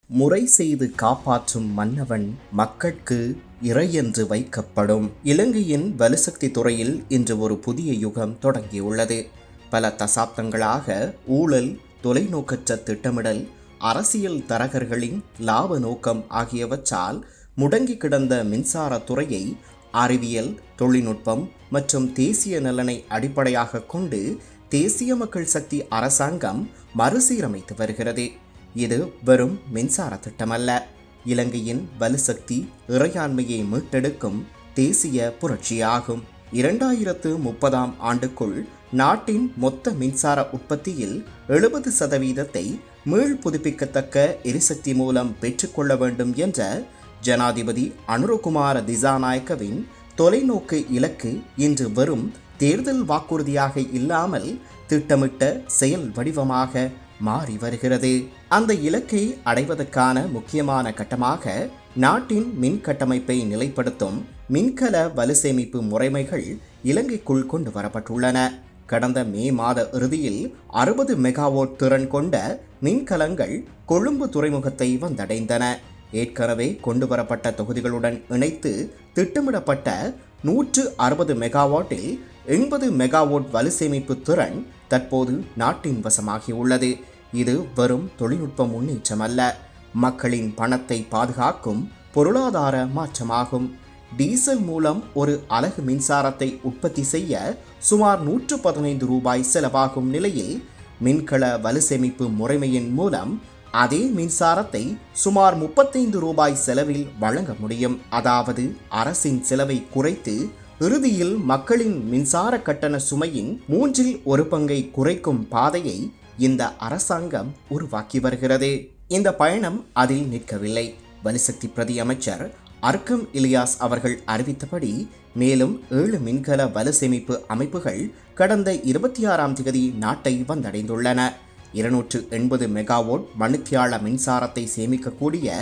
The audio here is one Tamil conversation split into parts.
முறை செய்து காப்பாற்றும் மன்னவன் மக்கட்கு இறையென்று வைக்கப்படும். இலங்கையின் வலுசக்தி துறையில் இன்று ஒரு புதிய யுகம் தொடங்கியுள்ளது. பல தசாப்தங்களாக ஊழல், தொலைநோக்கற்ற திட்டமிடல், அரசியல் தரகர்களின் லாப நோக்கம் ஆகியவற்றால் முடங்கி கிடந்த மின்சார துறையை அறிவியல், தொழில்நுட்பம் மற்றும் தேசிய நலனை அடிப்படையாக கொண்டு தேசிய மக்கள் சக்தி அரசாங்கம் மறுசீரமைத்து வருகிறது. இது வெறும் மின்சார திட்டமல்ல, இலங்கையின் வலுசக்தி இறையாண்மையை மீட்டெடுக்கும் தேசிய புரட்சியாகும். 2030ஆம் ஆண்டுக்குள் நாட்டின் மொத்த மின்சார உற்பத்தியில் 70% மீள் புதுப்பிக்கத்தக்க எரிசக்தி மூலம் பெற்றுக்கொள்ள வேண்டும் என்ற ஜனாதிபதி அனுரகுமார திசாநாயக்கவின் தொலைநோக்கு இலக்கு இன்று வெறும் தேர்தல் வாக்குறுதியாக இல்லாமல் திட்டமிட்ட செயல் வடிவமாக மாறி வருகிறது. அந்த இலக்கை அடைவதற்கான முக்கியமான கட்டமாக நாட்டின் மின் கட்டமைப்பை நிலைப்படுத்தும் மின்கல வலுசேமிப்பு முறைமைகள் இலங்கைக்குள் கொண்டு வரப்பட்டுள்ளன. கடந்த மே மாத இறுதியில் 60 மெகாவாட் திறன் கொண்ட மின்கலங்கள் கொழும்பு துறைமுகத்தை வந்தடைந்தன. ஏற்கனவே கொண்டுவரப்பட்ட தொகுதிகளுடன் இணைத்து திட்டமிடப்பட்ட 160 மெகாவாட்டில் 80 மெகாவாட் வலுசேமிப்பு திறன் தற்போது நாட்டின் வசமாகியுள்ளது. இது வெறும் தொழில்நுட்ப முன்னேற்றம் அல்ல, மக்களின் பணத்தை பாதுகாக்கும் பொருளாதார மாற்றமாகும். டீசல் மூலம் ஒரு அலகு மின்சாரத்தை உற்பத்தி செய்ய சுமார் 115 ரூபாய் செலவாகும் நிலையில் மின்கல வலுசேமிப்பு முறைமையின் மூலம் அதே மின்சாரத்தை சுமார் 35 ரூபாய் செலவில் வழங்க முடியும். அதாவது அரசின் செலவை குறைத்து இறுதியில் மக்களின் மின்சார கட்டண சுமையின் 1/3 பங்கை குறைக்கும் பாதையை இந்த அரசாங்கம் உருவாக்கி வருகிறது. இந்த பயணம் அதில் நிற்கவில்லை. வலுசக்தி பிரதி அமைச்சர் அர்க்கம் இலியாஸ் அவர்கள் அறிவித்தபடி மேலும் 7 மின்கல வலுசேமிப்பு அமைப்புகள் கடந்த 26ஆம் தேதி நாட்டை வந்தடைந்துள்ளன. 280 மெகாவாட் மணித்தியால மின்சாரத்தை சேமிக்கக்கூடிய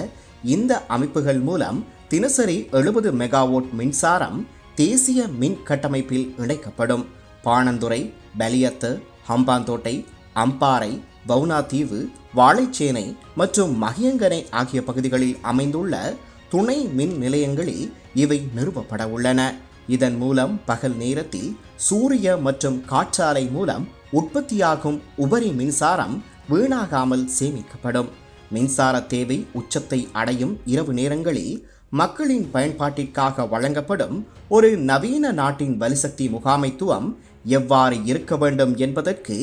இந்த அமைப்புகள் மூலம் தினசரி 70 மெகாவாட் மின்சாரம் தேசிய மின் கட்டமைப்பில் இணைக்கப்படும். பாணந்துறை, பலியத்து, ஹம்பாந்தோட்டை, அம்பாறை, வவுனாதீவு, வாழைச்சேனை மற்றும் மகியங்கனை ஆகிய பகுதிகளில் அமைந்துள்ள துணை மின் நிலையங்களில் இவை நிறுவப்பட உள்ளன. இதன் மூலம் பகல் நேரத்தில் சூரிய மற்றும் காற்றாலை மூலம் உற்பத்தியாகும் உபரி மின்சாரம் வீணாகாமல் சேமிக்கப்படும். மின்சார தேவை உச்சத்தை அடையும் இரவு நேரங்களில் மக்களின் பயன்பாட்டிற்காக வழங்கப்படும் ஒரு நவீன நாட்டின் வலுசக்தி முகாமைத்துவம் எவ்வாறு இருக்க வேண்டும் என்பதற்கு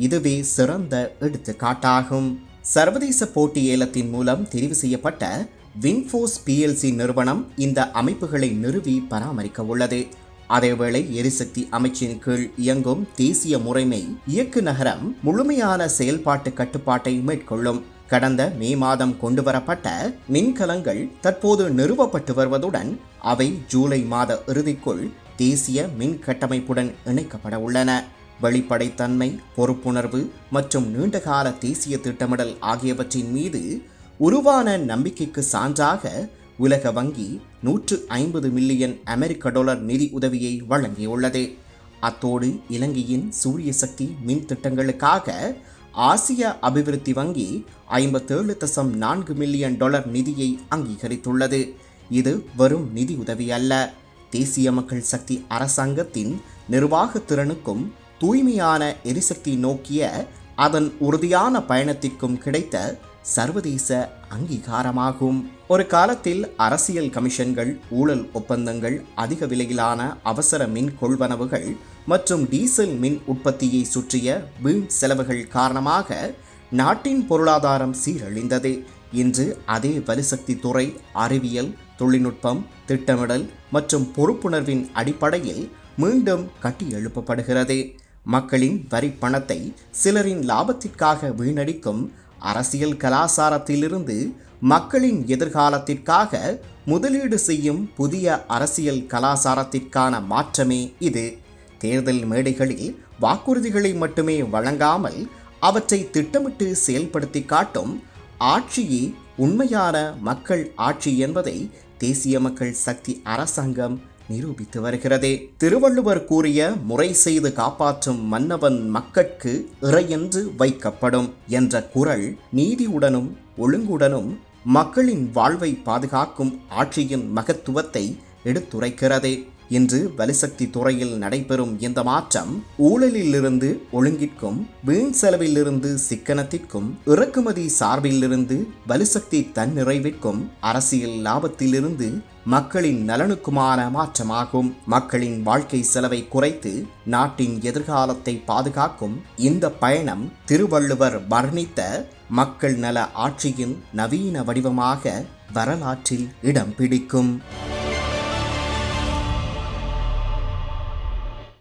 இதுவே சிறந்த எடுத்துக்காட்டாகும். சர்வதேச போட்டி ஏலத்தின் மூலம் தெரிவு செய்யப்பட்ட வின்ஃபோர்ஸ் PLC நிறுவனம் இந்த அமைப்புகளை நிறுவி பராமரிக்க உள்ளது. அதேவேளை எரிசக்தி அமைச்சின் கீழ் இயங்கும் தேசிய முறைமை இயக்குநரகம் முழுமையான செயல்பாட்டு கட்டுப்பாட்டை மேற்கொள்ளும். கடந்த மே மாதம் கொண்டுவரப்பட்ட மின்கலங்கள் தற்போது நிறுவப்பட்டு வருவதுடன் அவை ஜூலை மாத இறுதிக்குள் தேசிய மின் கட்டமைப்புடன் இணைக்கப்பட உள்ளன. வெளிப்படைத்தன்மை, பொறுப்புணர்வு மற்றும் நீண்டகால தேசிய திட்டமிடல் ஆகியவற்றின் மீது உருவான நம்பிக்கைக்கு சான்றாக உலக வங்கி 150 மில்லியன் அமெரிக்க டாலர் நிதி உதவியை வழங்கியுள்ளது. அத்தோடு இலங்கையின் சூரிய சக்தி மின் திட்டங்களுக்காக ஆசிய அபிவிருத்தி வங்கி 57.4 மில்லியன் டாலர் நிதியை அங்கீகரித்துள்ளது. இது வெறும் நிதி உதவி அல்ல, தேசிய மக்கள் சக்தி அரசாங்கத்தின் நிர்வாக திறனுக்கும் தூய்மையான எரிசக்தி நோக்கிய அதன் உறுதியான பயணத்திற்கும் கிடைத்த சர்வதேச அங்கீகாரமாகும். ஒரு காலத்தில் அரசியல் கமிஷன்கள், ஊழல் ஒப்பந்தங்கள், அதிக விலையிலான அவசர மின் கொள்வனவுகள் மற்றும் டீசல் மின் உற்பத்தியை சுற்றிய வீண் செலவுகள் காரணமாக நாட்டின் பொருளாதாரம் சீரழிந்தது. இன்று அதே வலுசக்தி துறை அறிவியல், தொழில்நுட்பம், திட்டமிடல் மற்றும் பொறுப்புணர்வின் அடிப்படையில் மீண்டும் கட்டி எழுப்பப்படுகிறது. மக்களின் வரி பணத்தை சிலரின் லாபத்திற்காக வீணடிக்கும் அரசியல் கலாசாரத்திலிருந்து மக்களின் எதிர்காலத்திற்காக முதலீடு செய்யும் புதிய அரசியல் கலாசாரத்திற்கான மாற்றமே இது. தேர்தல் மேடைகளில் வாக்குறுதிகளை மட்டுமே வழங்காமல் அவற்றை திட்டமிட்டு செயல்படுத்தி காட்டும் ஆட்சியே உண்மையான மக்கள் ஆட்சி என்பதை தேசிய மக்கள் சக்தி அரசாங்கம் நிரூபித்து வருகிறது. திருவள்ளுவர் கூறிய முறை செய்து காப்பாற்றும் மன்னவன் மக்கட்கு இறையென்று வைக்கப்படும் என்ற குறள் நீதியுடனும் ஒழுங்குடனும் மக்களின் வாழ்வை பாதுகாக்கும் ஆட்சியின் மகத்துவத்தை எடுத்துரைக்கிறது. இன்று வலுசக்தி துறையில் நடைபெறும் இந்த மாற்றம் ஊழலிலிருந்து ஒழுங்கிற்கும், வீண் செலவிலிருந்து சிக்கனத்திற்கும், இறக்குமதி சார்பிலிருந்து வலுசக்தி தன்னிறைவிற்கும், அரசியல் லாபத்திலிருந்து மக்களின் நலனுக்குமான மாற்றமாகும். மக்களின் வாழ்க்கை செலவை குறைத்து நாட்டின் எதிர்காலத்தை பாதுகாக்கும் இந்த பயணம் திருவள்ளுவர் வர்ணித்த மக்கள் நல ஆட்சியின் நவீன வடிவமாக வரலாற்றில் இடம் பிடிக்கும்.